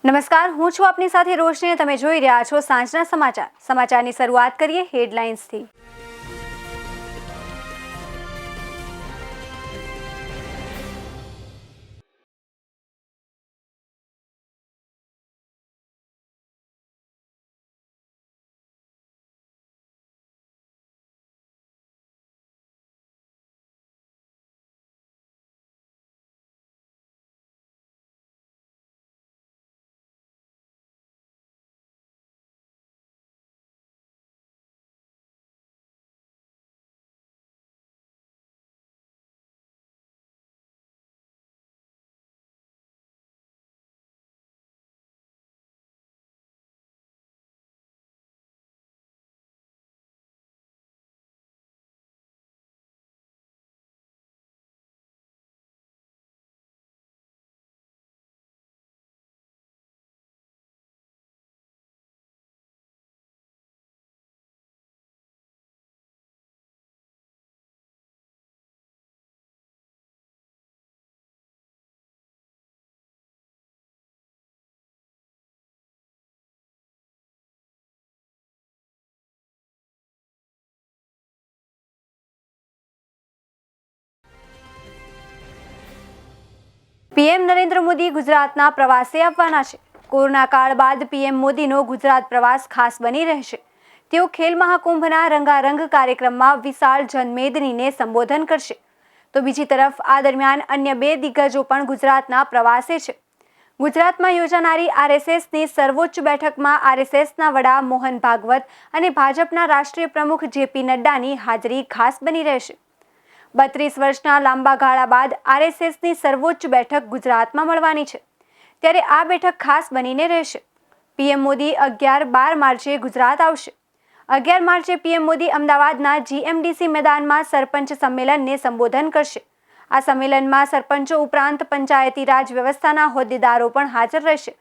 નમસ્કાર, હું છું આપની સાથે રોશની અને તમે જોઈ રહ્યા છો સાંજના સમાચાર. સમાચારની શરૂઆત કરીએ હેડલાઇન્સથી. પીએમ નરેન્દ્ર મોદી ગુજરાતના પ્રવાસે આવવાના છે. કોરોના કાળ બાદ પીએમ મોદીનો ગુજરાત પ્રવાસ ખાસ બની રહેશે. તેઓ ખેલ મહાકુંભના રંગારંગ કાર્યક્રમમાં વિશાળ જનમેદનીને સંબોધન કરશે. તો બીજી તરફ આ દરમિયાન અન્ય બે દિગ્ગજો પણ ગુજરાતના પ્રવાસે છે. ગુજરાતમાં યોજાનારી આરએસએસની સર્વોચ્ચ બેઠકમાં આરએસએસના વડા મોહન ભાગવત અને ભાજપના રાષ્ટ્રીય પ્રમુખ જેપી નડ્ડાની હાજરી ખાસ બની રહેશે. 32 વર્ષના લાંબા ગાળા બાદ આરએસએસની સર્વોચ્ચ બેઠક ગુજરાતમાં મળવાની છે. ત્યારે આ બેઠક ખાસ બનીને રહેશે. પીએમ મોદી 11-12 માર્ચે ગુજરાત આવશે. 11 માર્ચે પીએમ મોદી અમદાવાદના જીએમડીસી મેદાનમાં સરપંચ સંમેલનને સંબોધન કરશે. આ સંમેલનમાં સરપંચો ઉપરાંત પંચાયતી રાજ વ્યવસ્થાના હોદ્દેદારો પણ હાજર રહેશે.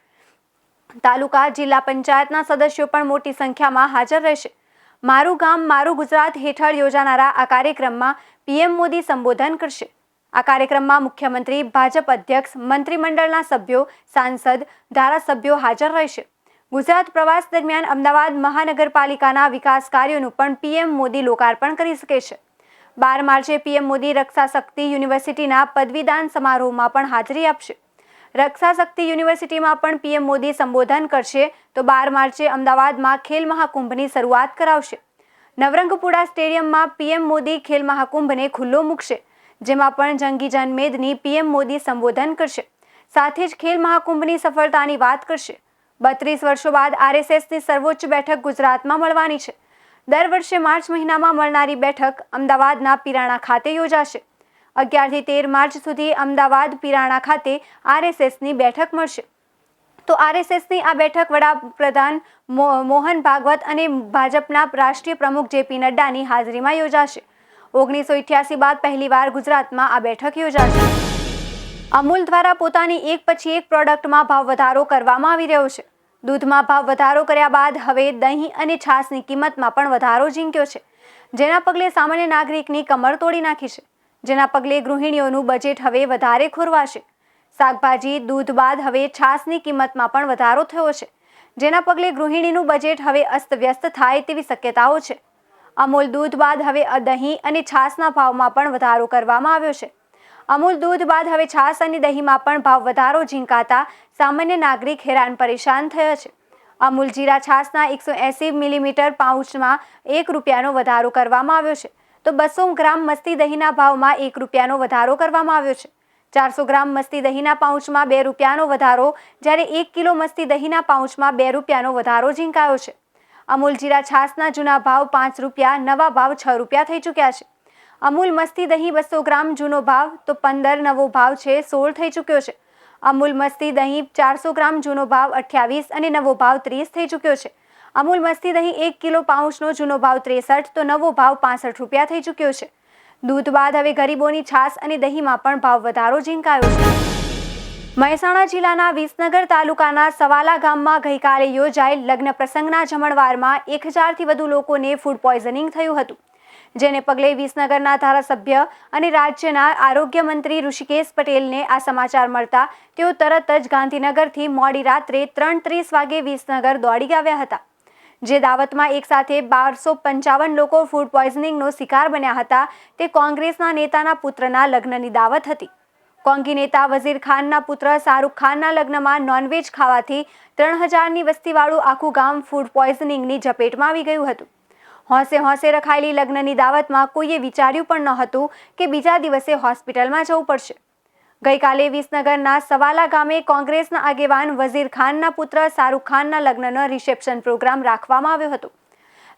તાલુકા જિલ્લા પંચાયતના સદસ્યો પણ મોટી સંખ્યામાં હાજર રહેશે. મારું ગામ મારું ગુજરાત હેઠળ યોજાનારા આ કાર્યક્રમમાં પીએમ મોદી સંબોધન કરશે. આ કાર્યક્રમમાં મુખ્યમંત્રી, ભાજપ અધ્યક્ષ, મંત્રીમંડળના સભ્યો, સાંસદ, ધારાસભ્યો હાજર રહેશે. ગુજરાત પ્રવાસ દરમિયાન અમદાવાદ મહાનગરપાલિકાના વિકાસ કાર્યોનું પણ પીએમ મોદી લોકાર્પણ કરી શકે છે. 12 માર્ચે પીએમ મોદી રક્ષા શક્તિ યુનિવર્સિટીના પદવીદાન સમારોહમાં પણ હાજરી આપશે. રક્ષા શક્તિ યુનિવર્સિટીમાં પણ પીએમ મોદી સંબોધન કરશે. તો 12 માર્ચે અમદાવાદમાં ખેલ મહાકુંભની શરૂઆત કરાવશે. નવરંગપુરા સ્ટેડિયમમાં પીએમ મોદી ખેલ મહાકુંભને ખુલ્લો મૂકશે. જેમાં પણ જંગી જનમેદની પીએમ મોદી સંબોધન કરશે. સાથે જ ખેલ મહાકુંભની સફળતાની વાત કરશે. 32 વર્ષો બાદ આરએસએસની સર્વોચ્ચ બેઠક ગુજરાતમાં મળવાની છે. દર વર્ષે માર્ચ મહિનામાં મળનારી બેઠક અમદાવાદના પિરાણા ખાતે યોજાશે. 11 થી 13 માર્ચ સુધી અમદાવાદ પિરાણા ખાતે આરએસએસની બેઠક મળશે. તો આરએસએસની આ બેઠક વડાપ્રધાન મોહન ભાગવત અને ભાજપના રાષ્ટ્રીય પ્રમુખ જેપી નડ્ડાની હાજરીમાં યોજાશે. 1988 બાદ પહેલીવાર ગુજરાતમાં આ બેઠક યોજાશે. અમૂલ દ્વારા પોતાની એક પછી એક પ્રોડક્ટમાં ભાવ વધારો કરવામાં આવી રહ્યો છે. દૂધમાં ભાવ વધારો કર્યા બાદ હવે દહીં અને છાશની કિંમતમાં પણ વધારો ઝીંક્યો છે. જેના પગલે સામાન્ય નાગરિકની કમર તોડી નાખી છે. જેના પગલે ગૃહિણીઓનું બજેટ હવે વધારે ખોરવાશે. શાકભાજી, દૂધ બાદ હવે છાશની કિંમતમાં પણ વધારો થયો છે. જેના પગલે ગૃહિણીનું બજેટ હવે અસ્તવ્યસ્ત થાય તેવી શક્યતાઓ છે. અમૂલ દૂધ બાદ હવે દહીં અને છાશના ભાવમાં પણ વધારો કરવામાં આવ્યો છે. અમૂલ દૂધ બાદ હવે છાશ અને દહીંમાં પણ ભાવ વધારો ઝીંકાતા સામાન્ય નાગરિક હેરાન પરેશાન થયા છે. અમૂલ જીરા છાશના 180 મિલીમીટર પાઉચમાં ₹1નો વધારો કરવામાં આવ્યો છે. તો 200 ગ્રામ મસ્તી દહીંના ભાવમાં ₹1નો વધારો કરવામાં આવ્યો છે. 400 ગ્રામ મસ્તી દહીંના પાઉચમાં ₹2નો વધારો, જ્યારે 1 કિલો મસ્તી દહીંના પાઉચમાં ₹2નો વધારો ઝીંકાયો છે. અમૂલ જીરા છાશના જૂના ભાવ ₹5, નવા ભાવ ₹6 થઈ ચૂક્યા છે. અમૂલ મસ્તી દહીં 200 ગ્રામ જૂનો ભાવ તો 15, નવો ભાવ છે 16 થઈ ચૂક્યો છે. અમૂલ મસ્તી દહીં 400 ગ્રામ જૂનો ભાવ 28 અને નવો ભાવ 30 થઈ ચૂક્યો છે. અમૂલ મસ્તી દહીં 1 કિલો પાઉચનો જૂનો ભાવ 63 તો નવો ભાવ ₹65 થઈ ચૂક્યો છે. દૂધ બાદ હવે ગરીબોની છાશ અને દહીંમાં પણ ભાવ વધારો ઝીંકાયો છે. મહેસાણા જિલ્લાના વિસનગર તાલુકાના સવાલા ગામમાં ગઈકાલે યોજાયેલ લગ્ન પ્રસંગના જમણવારમાં 1000થી વધુ લોકોને ફૂડ પોઈઝનિંગ થયું હતું. જેને પગલે વિસનગરના ધારાસભ્ય અને રાજ્યના આરોગ્ય મંત્રી ઋષિકેશ પટેલને આ સમાચાર મળતા તેઓ તરત જ ગાંધીનગરથી મોડી રાત્રે 3:30 વાગે વિસનગર દોડી આવ્યા હતા, જે દાવતમાં એક સાથે 1255 લોકો ફૂડ પોઈઝનિંગનો શિકાર બન્યા હતા. તે કોંગ્રેસના નેતાના પુત્રના લગ્નની દાવત હતી. કોંગી નેતા વઝીર ખાનના પુત્ર શાહરૂખ ખાનના લગ્નમાં નોનવેજ ખાવાથી 3000ની વસ્તીવાળું આખું ગામ ફૂડ પોઈઝનિંગની ઝપેટમાં આવી ગયું હતું. હોંશે હોંશે રખાયેલી લગ્નની દાવતમાં કોઈએ વિચાર્યું પણ ન હતું કે બીજા દિવસે હોસ્પિટલમાં જવું પડશે. ગઈકાલે વિસનગરના સવાલા ગામે કોંગ્રેસના આગેવાન વઝીર ખાનના પુત્ર શાહરૂખ ખાનના લગ્નનો રિસેપ્શન પ્રોગ્રામ રાખવામાં આવ્યો હતો.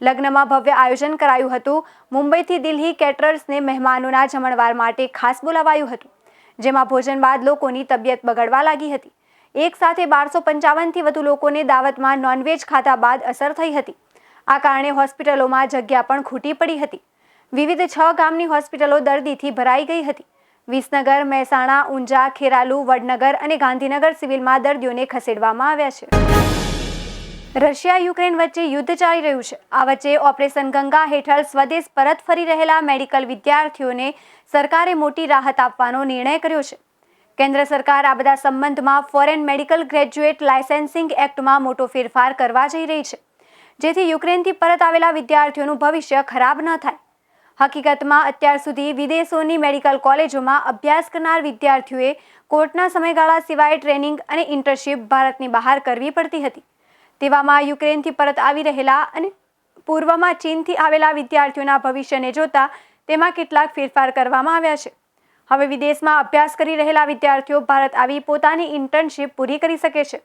લગ્નમાં ભવ્ય આયોજન કરાયું હતું. મુંબઈથી દિલ્હી કેટરર્સને મહેમાનોના જમણવાર માટે ખાસ બોલાવાયું હતું, જેમાં ભોજન બાદ લોકોની તબિયત બગડવા લાગી હતી. એક સાથે 1255થી વધુ લોકોને દાવતમાં નોનવેજ ખાધા બાદ અસર થઈ હતી. આ કારણે હોસ્પિટલોમાં જગ્યા પણ ખૂટી પડી હતી. વિવિધ 6 ગામની હોસ્પિટલો દર્દીથી ભરાઈ ગઈ હતી. વિસનગર, મહેસાણા, ઊંઝા, ખેરાલુ, વડનગર અને ગાંધીનગર સિવિલમાં દર્દીઓને ખસેડવામાં આવ્યા છે. રશિયા-યુક્રેન વચ્ચે યુદ્ધ ચાલી રહ્યું છે. આ વચ્ચે ઓપરેશન ગંગા હેઠળ સ્વદેશ પરત ફરી રહેલા મેડિકલ વિદ્યાર્થીઓને સરકારે મોટી રાહત આપવાનો નિર્ણય કર્યો છે. કેન્દ્ર સરકાર આ બધા સંબંધમાં ફોરેન મેડિકલ ગ્રેજ્યુએટ લાયસન્સિંગ એક્ટમાં મોટો ફેરફાર કરવા જઈ રહી છે, જેથી યુક્રેનથી પરત આવેલા વિદ્યાર્થીઓનું ભવિષ્ય ખરાબ ન થાય. હકીકતમાં અત્યાર સુધી વિદેશોની મેડિકલ કોલેજોમાં અભ્યાસ કરનાર વિદ્યાર્થીઓએ કોર્ટના સમયગાળા સિવાય ટ્રેનિંગ અને ઇન્ટર્નશીપ ભારતની બહાર કરવી પડતી હતી. તેવામાં યુક્રેનથી પરત આવી રહેલા અને પૂર્વમાં ચીનથી આવેલા વિદ્યાર્થીઓના ભવિષ્યને જોતા તેમાં કેટલાક ફેરફાર કરવામાં આવ્યા છે. હવે વિદેશમાં અભ્યાસ કરી રહેલા વિદ્યાર્થીઓ ભારત આવી પોતાની ઇન્ટર્નશીપ પૂરી કરી શકે છે.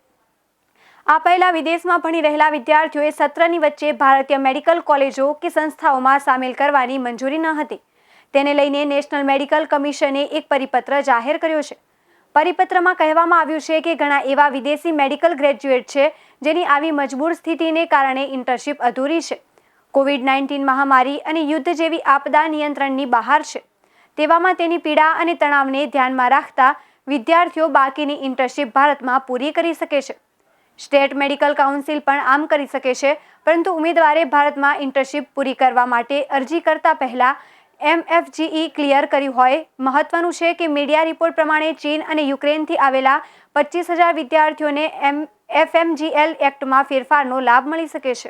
આ પહેલા વિદેશમાં ભણી રહેલા વિદ્યાર્થીઓએ સત્રની વચ્ચે ભારતીય મેડિકલ કોલેજો કે સંસ્થાઓમાં સામેલ કરવાની મંજૂરી ન હતી. તેને લઈને નેશનલ મેડિકલ કમિશને એક પરિપત્ર જાહેર કર્યો છે. પરિપત્રમાં કહેવામાં આવ્યું છે કે ઘણા એવા વિદેશી મેડિકલ ગ્રેજ્યુએટ છે જેની આવી મજબૂર સ્થિતિને કારણે ઇન્ટર્નશીપ અધૂરી છે, કોવિડ-19 મહામારી અને યુદ્ધ જેવી આપદા નિયંત્રણની બહાર છે. તેવામાં તેની પીડા અને તણાવને ધ્યાનમાં રાખતા વિદ્યાર્થીઓ બાકીની ઇન્ટર્નશીપ ભારતમાં પૂરી કરી શકે છે. સ્ટેટ મેડિકલ કાઉન્સિલ પણ આમ કરી શકે છે, પરંતુ ઉમેદવારે ભારતમાં ઇન્ટર્નશીપ પૂરી કરવા માટે અરજી કરતા પહેલા MFGE ક્લિયર કર્યું હોય. મહત્વનું છે કે મીડિયા રિપોર્ટ પ્રમાણે ચીન અને યુક્રેનથી આવેલા 25,000 વિદ્યાર્થીઓને FMGL એક્ટમાં ફેરફારનો લાભ મળી શકે છે.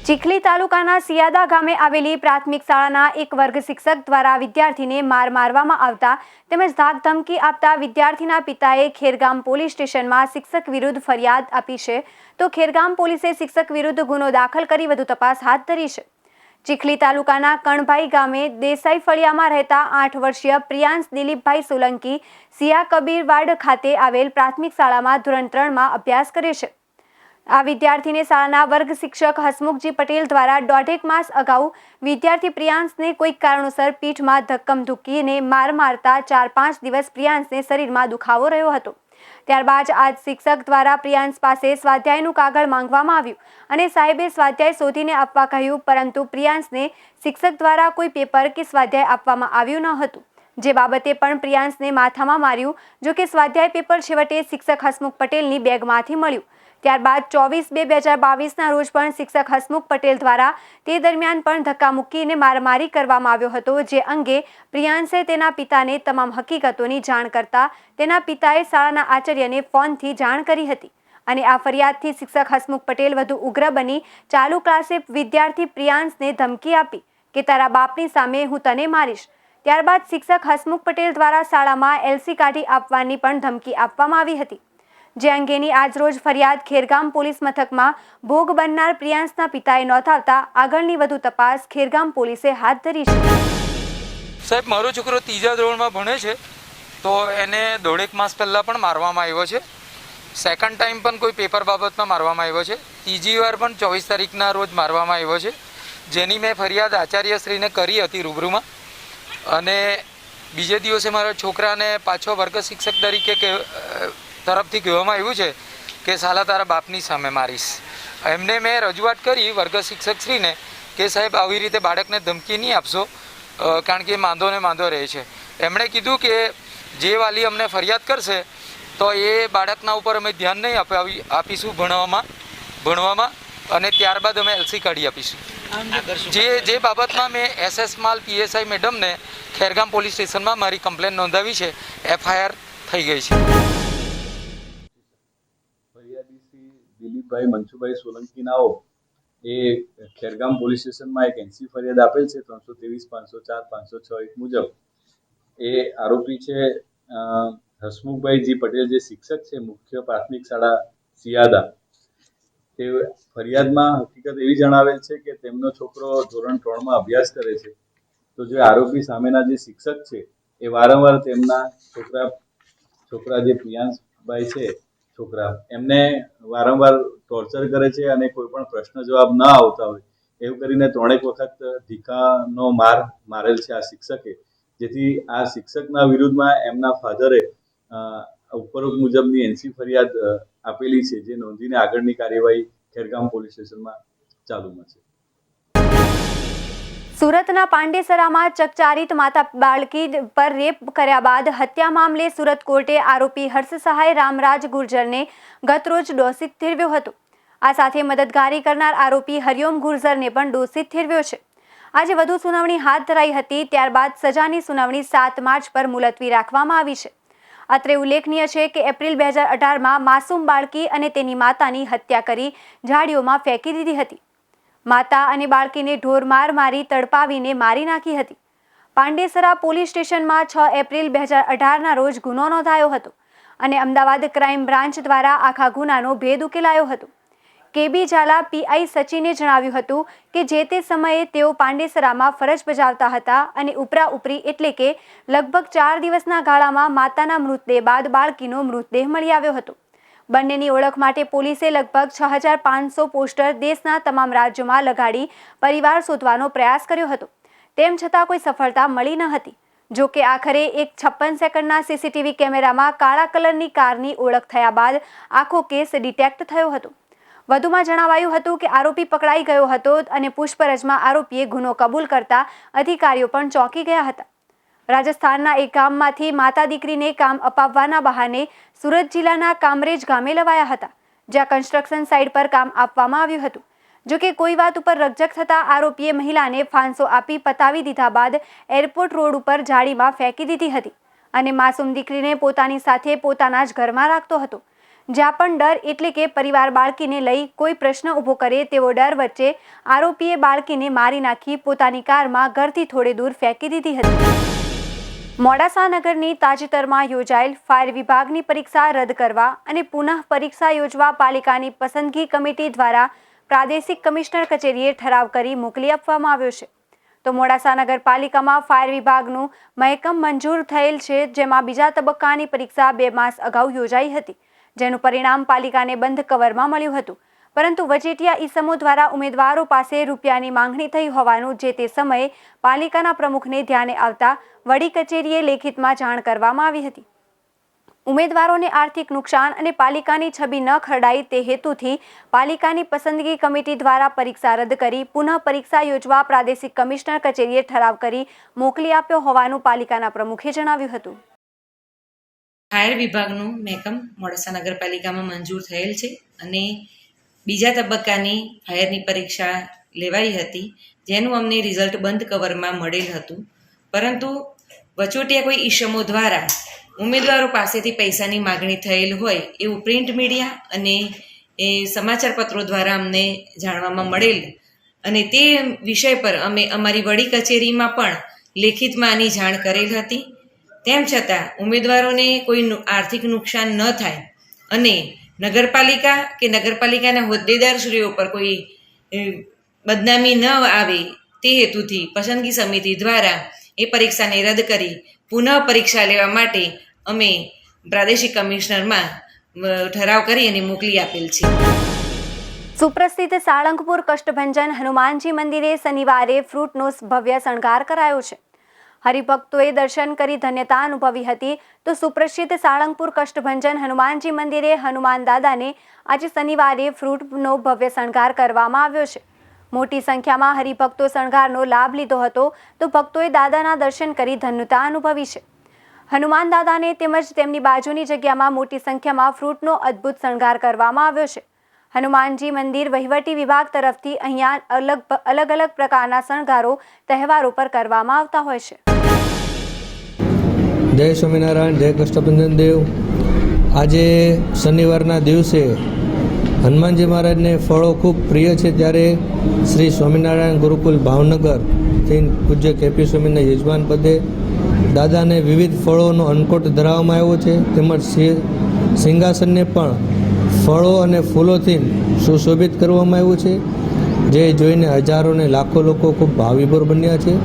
ચીખલી તાલુકાના સિયાદા ગામે આવેલી પ્રાથમિક શાળાના એક વર્ગ શિક્ષક દ્વારા વિદ્યાર્થીને મારવામાં આવતા તેમજ ધાકધમકી આપતા વિદ્યાર્થીના પિતાએ ખેરગામ પોલીસ સ્ટેશનમાં શિક્ષક વિરુદ્ધ ફરિયાદ આપી છે, તો ખેરગામ પોલીસે શિક્ષક વિરુદ્ધ ગુનો દાખલ કરી વધુ તપાસ હાથ ધરી છે. ચીખલી તાલુકાના કણભાઈ ગામે દેસાઈ ફળિયામાં રહેતા 8 વર્ષીય પ્રિયાંશ દિલીપભાઈ સોલંકી સિયા કબીરવાડ ખાતે આવેલ પ્રાથમિક શાળામાં ધોરણ 3માં અભ્યાસ કરે છે. આ વિદ્યાર્થીને શાળાના વર્ગ શિક્ષક હસમુખજી પટેલ દ્વારા 1.5 માસ અગાઉ વિદ્યાર્થી પ્રિયાંશને કોઈક કારણોસર પીઠમાં ધક્કમધુક્કીને મારતા 4-5 દિવસ પ્રિયાંશને શરીરમાં દુખાવો રહ્યો હતો. ત્યારબાદ આજ શિક્ષક દ્વારા પ્રિયાંશ પાસે સ્વાધ્યાયનું કાગળ માંગવામાં આવ્યું અને સાહેબે સ્વાધ્યાય શોધીને આપવા કહ્યું, પરંતુ પ્રિયાંશને શિક્ષક દ્વારા કોઈ પેપર કે સ્વાધ્યાય આપવામાં આવ્યું ન હતું, જે બાબતે પણ પ્રિયાંશને માથામાં માર્યું. જો કે સ્વાધ્યાય પેપર છેવટે શિક્ષક હસમુખ પટેલની બેગમાંથી મળ્યું. ત્યારબાદ 24/2/2022ના રોજ પણ શિક્ષક હસમુખ પટેલ દ્વારા તે દરમિયાન પણ ધક્કા મૂકીને મારમારી કરવામાં આવ્યો હતો, જે અંગે પ્રિયાંશે તેના પિતાને તમામ હકીકતોની જાણ કરતા તેના પિતાએ શાળાના આચાર્યને ફોનથી જાણ કરી હતી અને આ ફરિયાદથી શિક્ષક હસમુખ પટેલ વધુ ઉગ્ર બની ચાલુ ક્લાસે વિદ્યાર્થી પ્રિયાંશને ધમકી આપી કે તારા બાપની સામે હું તને મારીશ. ત્યારબાદ શિક્ષક હસમુખ પટેલ દ્વારા શાળામાં LC કાઢી આપવાની પણ ધમકી આપવામાં આવી હતી, જે અંગેની આજરોજ ફરિયાદ ખેરગામ પોલીસ મથકમાં ભોગ બનનાર પ્રિયાંશના પિતાએ નોંધાવતા આગળની વધુ તપાસ ખેરગામ પોલીસે હાથ ધરી છે. સાહેબ, મારો છોકરો 3જા ધોરણમાં ભણે છે, તો એને 1.5 માસ પહેલાં પણ મારવામાં આવ્યો છે. સેકન્ડ ટાઈમ પણ કોઈ પેપર બાબતમાં મારવામાં આવ્યો છે. ત્રીજી વાર પણ 24 તારીખના રોજ મારવામાં આવ્યો છે, જેની મેં ફરિયાદ આચાર્યશ્રીને કરી હતી રૂબરૂમાં. અને બીજે દિવસે મારા છોકરાને પાછો વર્ગ શિક્ષક તરીકે તરફથી કહેવામાં આવ્યું છે કે સાલા તારા બાપની સામે મારીશ. એમને મેં રજૂઆત કરી વર્ગ શિક્ષકશ્રીને કે સાહેબ આવી રીતે બાળકને ધમકી નહીં આપશો, કારણ કે માંદો ને માંદો રહે છે. એમણે કીધું કે જે વાલી અમને ફરિયાદ કરશે તો એ બાળકના ઉપર અમે ધ્યાન નહીં આપીશું ભણવામાં, અને ત્યારબાદ અમે LC કાઢી આપીશું. જે બાબતમાં મેં SS માલ PSI મેડમને ખેરગામ પોલીસ સ્ટેશનમાં મારી કમ્પ્લેન નોંધાવી છે, FIR થઈ ગઈ છે. ફરિયાદી શ્રી દિલીપભાઈ મનસુભાઈ સોલંકી નાઓ એ ખેરગામ પોલીસ સ્ટેશનમાં એક NC ફરિયાદ આપેલ છે 323-504-506 મુજબ. એ આરોપી છે હસમુખભાઈ પટેલ, જે શિક્ષક છે મુખ્ય પ્રાથમિક શાળા સિયાદા. તે ફરિયાદમાં હકીકત એવી જણાવેલ છે કે તેમનો છોકરો ધોરણ 3માં અભ્યાસ કરે છે. તો જે આરોપી સામેના જે શિક્ષક છે એ વારંવાર તેમના છોકરા જે પ્રિયાંશભાઈ છે એમને વારંવાર ટોર્ચર કરે છે અને કોઈ પણ પ્રશ્ન જવાબ ન આવતા હોય એવું કરીને 3 વખત ધીકાનો માર મારેલ છે આ શિક્ષકે. જેથી આ શિક્ષકના વિરુદ્ધમાં એમના ફાધરે ઉપરોક્ત મુજબની NC ફરિયાદ આપેલી છે, જે નોંધીને આગળની કાર્યવાહી ખેરગામ પોલીસ સ્ટેશનમાં ચાલુમાં છે. સુરતના પાંડેસરામાં ચકચારિત માતા બાળકી પર રેપ કર્યા બાદ હત્યા મામલે સુરત કોર્ટે આરોપી હર્ષ સહાય રામરાજ ગુર્જરને ગતરોજ દોષિત ઠેરવ્યો હતો. આ સાથે મદદગારી કરનાર આરોપી હરિઓમ ગુર્જરને પણ દોષિત ઠેરવ્યો છે. આજે વધુ સુનાવણી હાથ ધરાઈ હતી. ત્યારબાદ સજાની સુનાવણી 7 માર્ચ પર મુલતવી રાખવામાં આવી છે. અત્રે ઉલ્લેખનીય છે કે એપ્રિલ 2018માં માસૂમ બાળકી અને તેની માતાની હત્યા કરી ઝાડીઓમાં ફેંકી દીધી હતી. માતા અને બાળકીને ઢોરમાર મારી તડપાવીને મારી નાખી હતી. પાંડેસરા પોલીસ સ્ટેશનમાં 6 એપ્રિલ 2018ના રોજ ગુનો નોંધાયો હતો અને અમદાવાદ ક્રાઇમ બ્રાન્ચ દ્વારા આખા ગુનાનો ભેદ ઉકેલાયો હતો. KB ઝાલા PI સચિને જણાવ્યું હતું કે જે તે સમયે તેઓ પાંડેસરામાં ફરજ બજાવતા હતા અને ઉપરી એટલે કે લગભગ 4 દિવસના ગાળામાં માતાના મૃતદેહ બાદ બાળકીનો મૃતદેહ મળી આવ્યો હતો. બંનેની ઓળખ માટે પોલીસે લગભગ 6500 પોસ્ટર દેશના તમામ રાજ્યોમાં લગાડી પરિવાર શોધવાનો પ્રયાસ કર્યો હતો. તેમ છતાં કોઈ સફળતા મળી ન હતી. જો કે આખરે એક 56 સેકન્ડના CCTV કેમેરામાં કાળા કલરની કારની ઓળખ થયા બાદ આખો કેસ ડિટેક્ટ થયો હતો. વધુમાં જણાવાયું હતું કે આરોપી પકડાઈ ગયો હતો અને પૂછપરછમાં આરોપીએ ગુનો કબૂલ કરતા અધિકારીઓ પણ ચોંકી ગયા હતા. રાજસ્થાનના એક ગામમાંથી માતા દીકરીને કામ અપાવવાના બહાને સુરત જિલ્લાના કામરેજ ગામે લવાયા હતા, જ્યાં કન્સ્ટ્રક્શન સાઇટ પર કામ આપવામાં આવ્યું હતું. જો કે કોઈ વાત ઉપર રકઝક થતા આરોપીએ મહિલાને ફાંસો આપી પતાવી દીધા બાદ એરપોર્ટ રોડ ઉપર ઝાડીમાં ફેંકી દીધી હતી અને માસૂમ દીકરીને પોતાની સાથે પોતાના જ ઘરમાં રાખતો હતો. જ્યાં પણ ડર એટલે કે પરિવાર બાળકીને લઈ કોઈ પ્રશ્ન ઊભો કરે તેવો ડર વચ્ચે આરોપીએ બાળકીને મારી નાખી પોતાની કારમાં ઘરથી થોડે દૂર ફેંકી દીધી હતી. મોડાસા નગરની તાજેતરમાં યોજાયેલ ફાયર વિભાગની પરીક્ષા રદ કરવા અને પુનઃ પરીક્ષા યોજવા પાલિકાની પસંદગી કમિટી દ્વારા પ્રાદેશિક કમિશનર કચેરીએ ઠરાવ કરી મોકલી આપવામાં આવ્યો છે. તો મોડાસા નગરપાલિકામાં ફાયર વિભાગનું મહેકમ મંજૂર થયેલ છે, જેમાં બીજા તબક્કાની પરીક્ષા 2 માસ અગાઉ યોજાઈ હતી, જેનું પરિણામ પાલિકાને બંધ કવરમાં મળ્યું હતું. પરંતુ વચેટિયા ઈસમો દ્વારા ઉમેદવારો પાસે રૂપિયાની માંગણી થઈ હોવાનું જે તે સમયે પાલિકાના પ્રમુખને ધ્યાને આવતા વડી કચેરીએ લેખિતમાં જાણ કરવામાં આવી હતી. ઉમેદવારોને આર્થિક નુકસાન અને પાલિકાની છબી ન ખરડાય તે હેતુથી પાલિકાની પસંદગી કમિટી દ્વારા પરીક્ષા રદ કરી પુનઃ પરીક્ષા યોજવા પ્રાદેશિક કમિશનર કચેરીએ ઠરાવ કરી મોકલી આપ્યો હોવાનું પાલિકાના પ્રમુખે જણાવ્યું હતું. ફાયર વિભાગનું મહેકમ મોડાસા નગરપાલિકામાં મંજૂર થયેલ છે અને બીજા તબક્કાની ફાયરની પરીક્ષા લેવાઈ હતી, જેનું અમને રિઝલ્ટ બંધ કવરમાં મળેલ હતું. પરંતુ વચોટિયા કોઈ ઈસમો દ્વારા ઉમેદવારો પાસેથી પૈસાની માગણી થયેલ હોય એવું પ્રિન્ટ મીડિયા અને એ સમાચાર પત્રો દ્વારા અમને જાણવામાં મળેલ અને તે વિષય પર અમે અમારી વડી કચેરીમાં પણ લેખિતમાં આની જાણ કરેલ હતી. તેમ છતાં ઉમેદવારોને કોઈ આર્થિક નુકસાન ન થાય અને નગરપાલિકા કે નગરપાલિકાના હોદ્દેદારશ્રીઓ પર કોઈ બદનામી ન આવે તે હેતુથી પસંદગી સમિતિ દ્વારા એ પરીક્ષાને રદ કરી પુનઃ પરીક્ષા લેવા માટે અમે પ્રાદેશિક કમિશનરમાં ઠરાવ કરી અને મોકલી આપેલ છે. સુપ્રસિદ્ધ સાળંગપુર કષ્ટભંજન હનુમાનજી મંદિરે શનિવારે ફ્રૂટનો ભવ્ય શણગાર કરાયો છે. હરિભક્તોએ દર્શન કરી ધન્યતા અનુભવી હતી. તો સુપ્રસિદ્ધ સાળંગપુર કષ્ટભંજન હનુમાનજી મંદિરે હનુમાન દાદાને આજે શનિવારે ફ્રૂટનો ભવ્ય શણગાર કરવામાં આવ્યો છે. મોટી સંખ્યામાં હરિભક્તો શણગારનો લાભ લીધો હતો. તો ભક્તોએ દાદાના દર્શન કરી ધન્યતા અનુભવી છે. હનુમાન દાદાને તેમજ તેમની બાજુની જગ્યામાં મોટી સંખ્યામાં ફ્રૂટનો અદ્ભુત શણગાર કરવામાં આવ્યો છે. હનુમાનજી મંદિર વહીવટી વિભાગ તરફથી અહીંયા અલગ અલગ પ્રકારના શણગારો તહેવારો પર કરવામાં આવતા હોય છે. જય સ્વામિનારાયણ, જય કષ્ટભંજન દેવ. આજે શનિવારના દિવસે હનુમાનજી મહારાજને ફળો ખૂબ પ્રિય છે, ત્યારે શ્રી સ્વામિનારાયણ ગુરુકુલ ભાવનગરથી પૂજ્ય કેપી સ્વામીના યજમાન પદે દાદાને વિવિધ ફળોનો અન્નકોટ ધરાવવામાં આવ્યો છે, તેમજ સિંહાસનને પણ ફળો અને ફૂલોથી સુશોભિત કરવામાં આવ્યું છે, જે જોઈને હજારો ને લાખો લોકો ખૂબ ભાવવિભોર બન્યા છે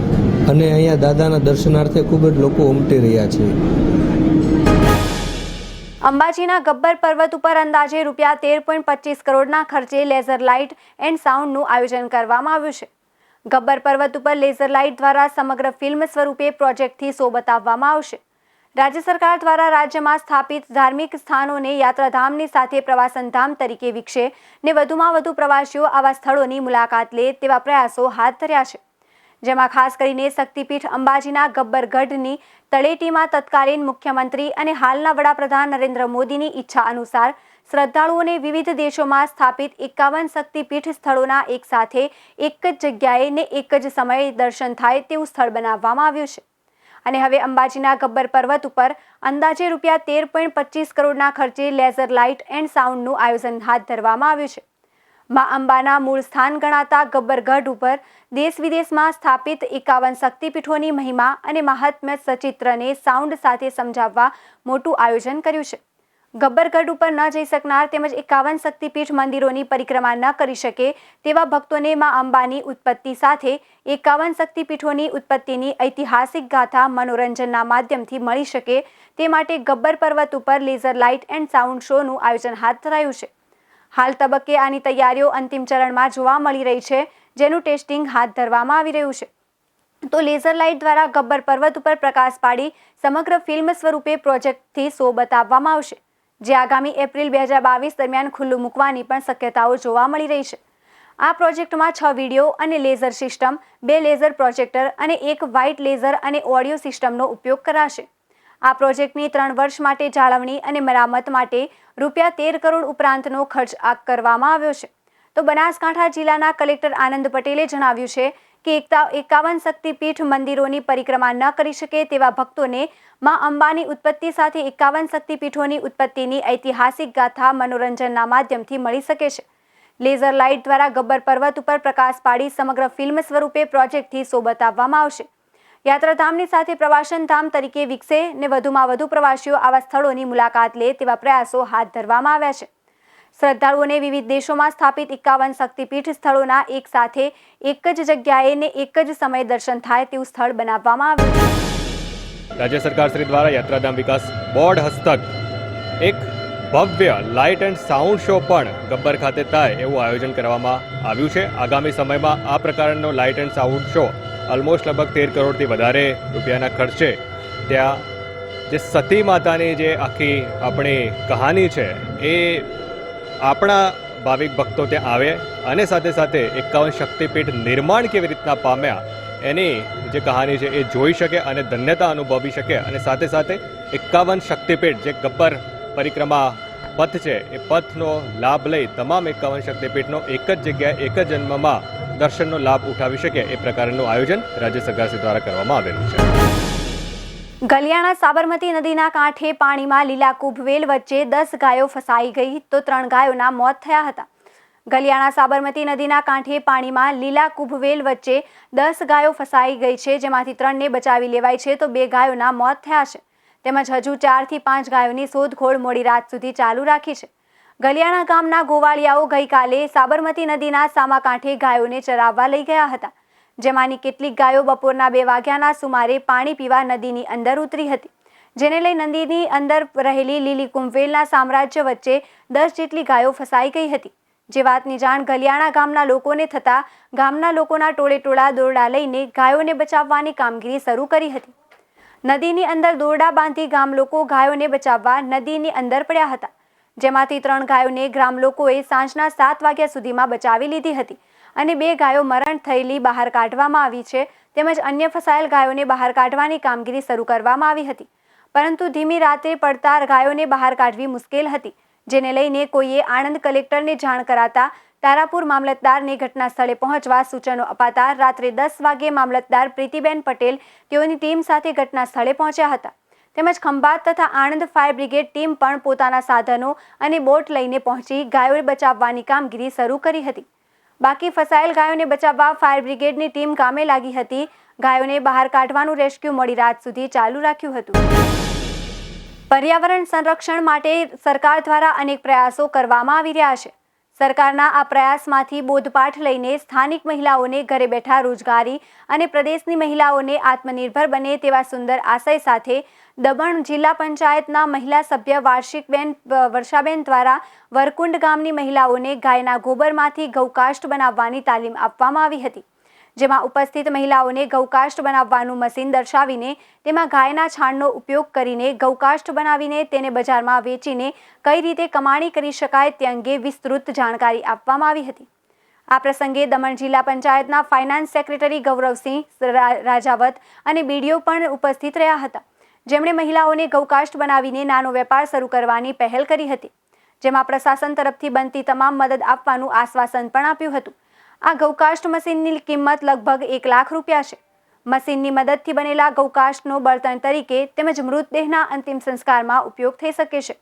અને અહીંયા દાદાના દર્શનાર્થે ખૂબ જ લોકો ઉમટી રહ્યા છે. અંબાજીના ગબ્બર પર્વત ઉપર અંદાજે રૂપિયા 13.25 કરોડના ખર્ચે લેઝર લાઇટ એન્ડ સાઉન્ડનું આયોજન કરવામાં આવ્યું છે. ગબ્બર પર્વત ઉપર લેઝર લાઇટ દ્વારા સમગ્ર ફિલ્મ સ્વરૂપે પ્રોજેક્ટથી શો બતાવવામાં આવશે. રાજ્ય સરકાર દ્વારા રાજ્યમાં સ્થાપિત ધાર્મિક સ્થાનોને યાત્રાધામની સાથે પ્રવાસન ધામ તરીકે વિકસે ને વધુમાં વધુ પ્રવાસીઓ આવા સ્થળોની મુલાકાત લે તેવા પ્રયાસો હાથ ધર્યા છે, જેમાં ખાસ કરીને શક્તિપીઠ અંબાજીના ગબ્બર ગઢની તળેટીમાં તત્કાલીન મુખ્યમંત્રી અને હાલના વડાપ્રધાન નરેન્દ્ર મોદીની ઈચ્છા અનુસાર શ્રદ્ધાળુઓને વિવિધ દેશોમાં સ્થાપિત 51 શક્તિપીઠ સ્થળોના એક સાથે એક જ જગ્યાએ ને એક જ સમયે દર્શન થાય તેવું સ્થળ બનાવવામાં આવ્યું છે. અને હવે અંબાજીના ગબ્બર પર્વત ઉપર અંદાજે રૂપિયા 13.25 કરોડના ખર્ચે લેઝર લાઇટ એન્ડ સાઉન્ડનું આયોજન હાથ ધરવામાં આવ્યું છે. મા અંબાના મૂળ સ્થાન ગણાતા ગબ્બર ગઢ ઉપર દેશ વિદેશમાં સ્થાપિત 51 શક્તિપીઠોની મહિમા અને મહાત્મ્ય સચિત્રને સાઉન્ડ સાથે સમજાવવા મોટું આયોજન કર્યું છે. ગબ્બર ગઢ ઉપર ન જઈ શકનાર તેમજ 51 શક્તિપીઠ મંદિરોની પરિક્રમા ન કરી શકે તેવા ભક્તોને મા અંબાની ઉત્પત્તિ સાથે 51 શક્તિપીઠોની ઉત્પત્તિની ઐતિહાસિક ગાથા મનોરંજનના માધ્યમથી મળી શકે તે માટે ગબ્બર પર્વત ઉપર લેઝર લાઇટ એન્ડ સાઉન્ડ શોનું આયોજન હાથ ધરાયું છે. હાલ તબક્કે આની તૈયારીઓ અંતિમ ચરણમાં જોવા મળી રહી છે, જેનું ટેસ્ટિંગ હાથ ધરવામાં આવી રહ્યું છે. તો લેઝર લાઇટ દ્વારા ગબ્બર પર્વત ઉપર પ્રકાશ પાડી સમગ્ર ફિલ્મ સ્વરૂપે પ્રોજેક્ટથી શો બતાવવામાં આવશે, જે આગામી એપ્રિલ 2022 દરમિયાન ખુલ્લું મૂકવાની પણ શક્યતાઓ જોવા મળી રહી છે. આ પ્રોજેક્ટમાં 6 વિડીયો અને લેઝર સિસ્ટમ, 2 લેઝર પ્રોજેક્ટર અને 1 વ્હાઇટ લેઝર અને ઓડિયો સિસ્ટમનો ઉપયોગ કરાશે. આ પ્રોજેક્ટની 3 વર્ષ માટે જાળવણી અને મરામત માટે રૂપિયા 13 કરોડ ઉપરાંતનો ખર્ચ કરવામાં આવ્યો છે. તો બનાસકાંઠા જિલ્લાના કલેક્ટર આનંદ પટેલે જણાવ્યું છે કે 51 શક્તિપીઠ મંદિરોની પરિક્રમા ન કરી શકે તેવા ભક્તોને મા અંબાની ઉત્પત્તિ સાથે 51 શક્તિપીઠોની ઉત્પત્તિની ઐતિહાસિક ગાથા મનોરંજનના માધ્યમથી મળી શકે છે. લેઝર લાઇટ દ્વારા ગબ્બર પર્વત ઉપર પ્રકાશ પાડી સમગ્ર ફિલ્મ સ્વરૂપે પ્રોજેક્ટથી શો બતાવવામાં આવશે. યાત્રાધામની સાથે પ્રવાસન ધામ તરીકે વિકસે ને વધુમાં વધુ પ્રવાસીઓ આવા સ્થળોની મુલાકાત લે તેવા પ્રયાસો હાથ ધરવામાં આવ્યા છે. શ્રદ્ધાળુઓને વિવિધ દેશોમાં સ્થાપિત 51 શક્તિપીઠ સ્થળોના એક સાથે એક જ જગ્યાએ ને એક જ સમયે દર્શન થાય તેવું સ્થળ બનાવવામાં આવ્યું છે. રાજ્ય સરકાર શ્રી દ્વારા યાત્રાધામ વિકાસ બોર્ડ હસ્તક એક ભવ્ય લાઇટ એન્ડ સાઉન્ડ શો પણ ગબ્બર ખાતે થાય એવું આયોજન કરવામાં આવ્યું છે. આગામી સમયમાં આ પ્રકારનો light and sound show almost લગભગ 13 કરોડથી વધારે રૂપિયાના ખર્ચે ત્યાં જે સતી માતાની જે આખી આપણી કહાની છે એ આપણા ભાવિક ભક્તો ત્યાં આવે અને સાથે સાથે 51 શક્તિપીઠ નિર્માણ કેવી રીતના પામ્યા એની જે કહાની છે એ જોઈ શકે અને ધન્યતા અનુભવી શકે, અને સાથે સાથે 51 શક્તિપીઠ જે ગબ્બર પરિક્રમા પથ છે એ પથનો લાભ લઈ તમામ 51 શક્તિપીઠનો એક જ જગ્યાએ એક જ જન્મમાં દર્શનનો લાભ ઉઠાવી શકે એ પ્રકારનું આયોજન રાજ્ય સરકાર દ્વારા કરવામાં આવેલું છે. ગલિયાણા સાબરમતી નદીના કાંઠે પાણીમાં લીલા કુંભવેલ વચ્ચે 10 ગાયો ફસાઈ ગઈ તો 3 ગાયોના મોત થયા હતા. ગલિયાણા સાબરમતી નદીના કાંઠે પાણીમાં લીલા કુંભવેલ વચ્ચે 10 ગાયો ફસાઈ ગઈ છે, જેમાંથી 3ને બચાવી લેવાઈ છે તો 2 ગાયોના મોત થયા છે. તેમજ હજુ 4 થી 5 ગાયોની શોધખોળ મોડી રાત સુધી ચાલુ રાખી છે. ગલિયાણા ગામના ગોવાળિયાઓ ગઈકાલે સાબરમતી નદીના સામા કાંઠે ગાયોને ચરાવવા લઈ ગયા હતા, જેમાંની કેટલીક ગાયો બપોરના 2 વાગ્યાના સુમારે પાણી પીવા નદીની અંદર ઉતરી હતી, જેને લઈ નદીની અંદર રહેલી લીલી કુંભવેલના સામ્રાજ્ય વચ્ચે 10 જેટલી ગાયો ફસાઈ ગઈ હતી. જે વાતની જાણ ગલિયાણા ગામના લોકોને થતાં ગામના લોકોના ટોળેટોળા દોરડા લઈને ગાયોને બચાવવાની કામગીરી શરૂ કરી હતી. નદીની અંદર દોરડા બાંધી ગામ લોકો ગાયોને બચાવવા નદીની અંદર પડ્યા હતા, જેમાંથી 3 ગાયોને ગ્રામ લોકોએ સાંજના 7 વાગ્યા સુધીમાં બચાવી લીધી હતી અને 2 ગાયો મરણ થયેલી બહાર કાઢવામાં આવી છે. તેમજ અન્ય ફસાયેલ ગાયોને બહાર કાઢવાની કામગીરી શરૂ કરવામાં આવી હતી, પરંતુ ધીમી રાત્રે પડતા ગાયોને બહાર કાઢવી મુશ્કેલ હતી, જેને લઈને કોઈએ આણંદ કલેક્ટરને જાણ કરાતા તારાપુર મામલતદારને ઘટના સ્થળે પહોંચવા સૂચનો અપાતા રાત્રે 10 વાગ્યે મામલતદાર પ્રીતિબેન પટેલ તેઓની ટીમ સાથે ઘટના સ્થળે પહોંચ્યા હતા. તેમજ ખંભાત તથા આણંદ ફાયર બ્રિગેડ ટીમ પણ પોતાના સાધનો અને બોટ લઈને પહોંચી ગાયો બચાવવાની કામગીરી શરૂ કરી હતી. બાકી ફસાયેલ ગાયોને બચાવવા ફાયર બ્રિગેડની ટીમ કામે લાગી હતી. ગાયોને બહાર કાઢવાનું રેસ્ક્યુ મોડી રાત સુધી ચાલુ રાખ્યું હતું. પર્યાવરણ સંરક્ષણ માટે સરકાર દ્વારા અનેક પ્રયાસો કરવામાં આવી રહ્યા છે. સરકારના આ પ્રયાસમાંથી બોધપાઠ લઈને સ્થાનિક મહિલાઓને ઘરે બેઠા રોજગારી અને પ્રદેશની મહિલાઓને આત્મનિર્ભર બને તેવા સુંદર આશય સાથે દમણ જિલ્લા પંચાયતના મહિલા સભ્ય વાર્ષિકબેન વર્ષાબેન દ્વારા વરકુંડ ગામની મહિલાઓને ગાયના ગોબરમાંથી ગૌકાષ્ઠ બનાવવાની તાલીમ આપવામાં આવી હતી. જેમાં ઉપસ્થિત મહિલાઓને ગૌકાષ્ઠ બનાવવાનું મશીન દર્શાવીને તેમાં ગાયના છાણનો ઉપયોગ કરીને ગૌકાષ્ઠ બનાવીને તેને બજારમાં વેચીને કઈ રીતે કમાણી કરી શકાય તે અંગે વિસ્તૃત જાણકારી આપવામાં આવી હતી. આ પ્રસંગે દમણ જિલ્લા પંચાયતના ફાઇનાન્સ સેક્રેટરી ગૌરવસિંહ રાજાવત અને બીડીઓ પણ ઉપસ્થિત રહ્યા હતા, જેમણે મહિલાઓને ગૌકાષ્ઠ બનાવીને નાનો વેપાર શરૂ કરવાની પહેલ કરી હતી, જેમાં પ્રશાસન તરફથી બનતી તમામ મદદ આપવાનું આશ્વાસન પણ આપ્યું હતું. આ ગૌકાષ્ઠ મશીનની કિંમત લગભગ 1 લાખ રૂપિયા છે. મશીનની મદદથી બનેલા ગૌકાષ્ઠનો બળતણ તરીકે તેમજ મૃતદેહના અંતિમ સંસ્કારમાં ઉપયોગ થઈ શકે છે.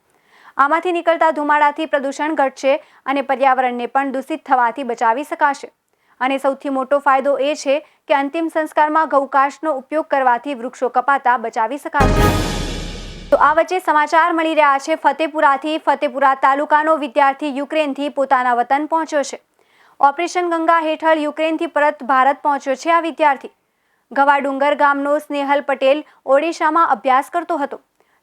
આમાંથી નીકળતા ધુમાડાથી પ્રદૂષણ ઘટશે અને પર્યાવરણને પણ દૂષિત થવાથી બચાવી શકાશે. અને સૌથી મોટો ફાયદો એ છે કે અંતિમ સંસ્કારમાં ગૌકાષ્ઠનો ઉપયોગ કરવાથી વૃક્ષો કપાતા બચાવી શકાશે. તો આ વચ્ચે સમાચાર મળી રહ્યા છે ફતેપુરાથી. ફતેપુરા તાલુકાનો વિદ્યાર્થી યુક્રેનથી પોતાના વતન પહોંચ્યો છે. ઓપરેશન ગંગા હેઠળ યુક્રેનથી પરત ભારત પહોંચ્યો છે આ વિદ્યાર્થી. ગવાડુંગર ગામનો સ્નેહલ પટેલ ઓડિશામાં અભ્યાસ કરતો હતો.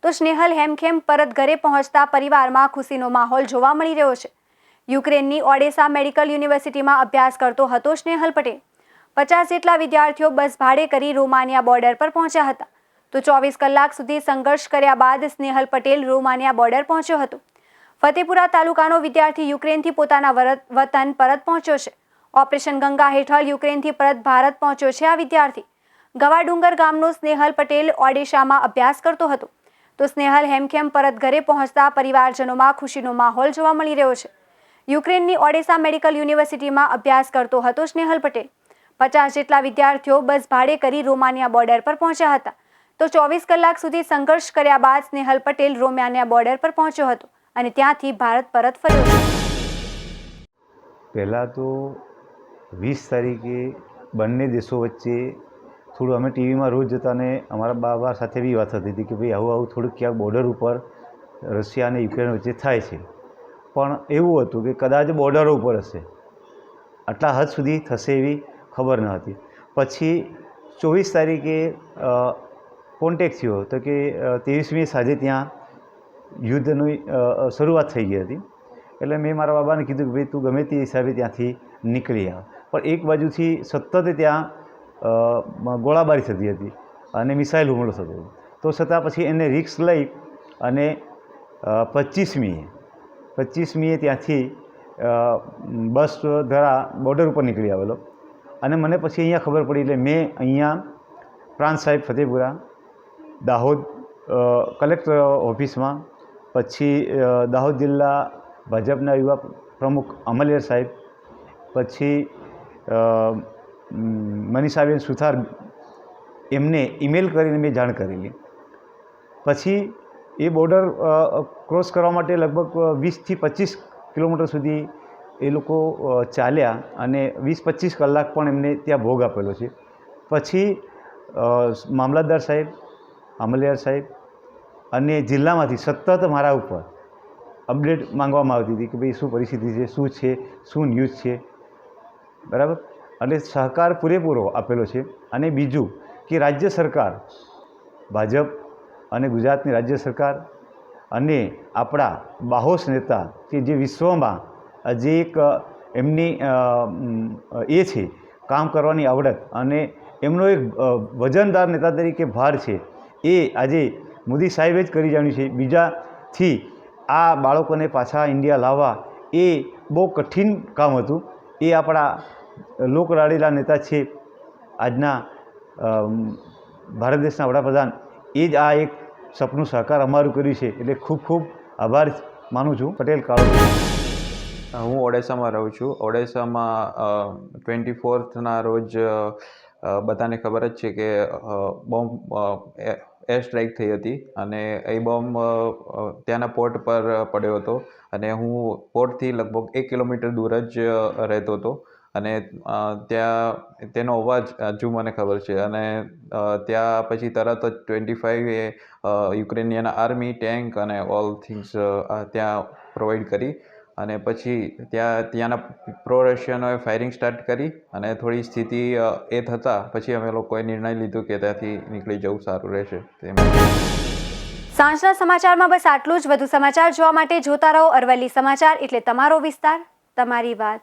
તો સ્નેહલ હેમખેમ પરત ઘરે પહોંચતા પરિવારમાં ખુશીનો માહોલ જોવા મળી રહ્યો છે. યુક્રેનની ઓડેસા મેડિકલ યુનિવર્સિટીમાં અભ્યાસ કરતો હતો સ્નેહલ પટેલ. 50 જેટલા વિદ્યાર્થીઓ બસ ભાડે કરી રોમાનિયા બોર્ડર પર પહોંચ્યા હતા. તો 24 કલાક સુધી સંઘર્ષ કર્યા બાદ સ્નેહલ પટેલ રોમાનિયા બોર્ડર પહોંચ્યો હતો. ફતેપુરા તાલુકાનો વિદ્યાર્થી યુક્રેનથી પોતાના વતન પરત પહોંચ્યો છે. ઓપરેશન ગંગા હેઠળ યુક્રેનથી પરત ભારત પહોંચ્યો છે આ વિદ્યાર્થી. ગવાડુંગર ગામનો સ્નેહલ પટેલ ઓડિશામાં અભ્યાસ કરતો હતો. તો સ્નેહલ હેમખેમ પરત ઘરે પહોંચતા પરિવારજનોમાં ખુશીનો માહોલ જોવા મળી રહ્યો છે. યુક્રેનની ઓડેસા મેડિકલ યુનિવર્સિટીમાં અભ્યાસ કરતો હતો સ્નેહલ પટેલ. 50 જેટલા વિદ્યાર્થીઓ બસ ભાડે કરી રોમાનિયા બોર્ડર પર પહોંચ્યા હતા. તો 24 કલાક સુધી સંઘર્ષ કર્યા બાદ સ્નેહલ પટેલ રોમાનિયા બોર્ડર પર પહોંચ્યો હતો અને ત્યાંથી ભારત પરત ફર્યો છે. પહેલાં તો 20 તારીખે બંને દેશો વચ્ચે થોડું અમે ટીવીમાં રોજ જતા ને અમારા બાબા સાથે બી વાત થતી હતી કે ભાઈ આવું થોડુંક ક્યાંક બોર્ડર ઉપર રશિયા અને યુક્રેન વચ્ચે થાય છે. પણ એવું હતું કે કદાચ બોર્ડરો ઉપર હશે, આટલા હદ સુધી થશે એવી ખબર ન હતી. પછી 24 તારીખે કોન્ટેક્ટ થયો તો કે 23મી સાંજે ત્યાં યુદ્ધની શરૂઆત થઈ ગઈ હતી. એટલે મેં મારા બાબાને કીધું કે ભાઈ તું ગમે તે હિસાબે ત્યાંથી નીકળી આવ. પણ એક બાજુથી સતત ત્યાં ગોળાબારી થતી હતી અને મિસાઇલ હુમલો થતો હતો. તો છતાં પછી એને રિસ્ક લઈ અને 25મીએ ત્યાંથી બસ દ્વારા બોર્ડર ઉપર નીકળી આવેલો. અને મને પછી અહીંયા ખબર પડી એટલે મેં અહીંયા પ્રાંત સાહેબ ફતેપુરા, દાહોદ કલેક્ટર ઓફિસમાં, પછી દાહોદ જિલ્લા ભાજપના યુવા પ્રમુખ અમલિયર સાહેબ, પછી મનીષાબેન સુથાર, એમને ઈમેલ કરીને મેં જાણ કરેલી. પછી એ બોર્ડર ક્રોસ કરવા માટે લગભગ 20થી 25 કિલોમીટર સુધી એ લોકો ચાલ્યા અને 20-25 કલાક પણ એમને ત્યાં ભોગ આપેલો છે. પછી મામલતદાર સાહેબ, અમલિયાર સાહેબ અને જિલ્લામાંથી સતત મારા ઉપર અપડેટ માંગવામાં આવતી હતી કે ભાઈ શું પરિસ્થિતિ છે, શું છે, શું ન્યૂઝ છે, બરાબર. અને સહકાર પૂરેપૂરો આપેલો છે. અને બીજું કે રાજ્ય સરકાર, ભાજપ અને ગુજરાતની રાજ્ય સરકાર અને આપણા બાહોશ નેતા કે જે વિશ્વમાં જે એક એમની એ છે કામ કરવાની આવડત અને એમનો એક વજનદાર નેતા તરીકે ભાર છે, એ આજે મોદી સાહેબે જ કરી જાણ્યું છે. બીજાથી આ બાળકોને પાછા ઇન્ડિયા લાવવા એ બહુ કઠિન કામ હતું. એ આપણા લોકલાડીલા નેતા છે આજના ભારત દેશના વડાપ્રધાન, એ જ આ એક સપનું સાકાર અમારું કર્યું છે. એટલે ખૂબ ખૂબ આભાર માનું છું. પટેલ કાળુ. હું ઓડેસામાં રહું છું. ઓડેસામાં 24ના રોજ બધાને ખબર જ છે કે બોમ્બ એર સ્ટ્રાઇક થઈ હતી અને એ બોમ્બ ત્યાંના પોર્ટ પર પડ્યો હતો અને હું પોર્ટથી લગભગ 1 કિલોમીટર દૂર જ રહેતો હતો અને ત્યાં તેનો અવાજ હજુ મને ખબર છે અને ત્યાં પછી તરત જ 25 યુક્રેનિયન આર્મી ટેન્ક અને ઓલ થિંગ્સ ત્યાં પ્રોવાઈડ કરી અને પછી ત્યાંના પ્રો રશિયનોએ ફાયરિંગ સ્ટાર્ટ કરી અને થોડી સ્થિતિ એ થતાં પછી અમે લોકોએ નિર્ણય લીધો કે ત્યાંથી નીકળી જવું સારું રહેશે. સાંજના સમાચારમાં બસ આટલું જ. વધુ સમાચાર જોવા માટે જોતા રહો અરવલ્લી સમાચાર, એટલે તમારો વિસ્તાર, તમારી વાત.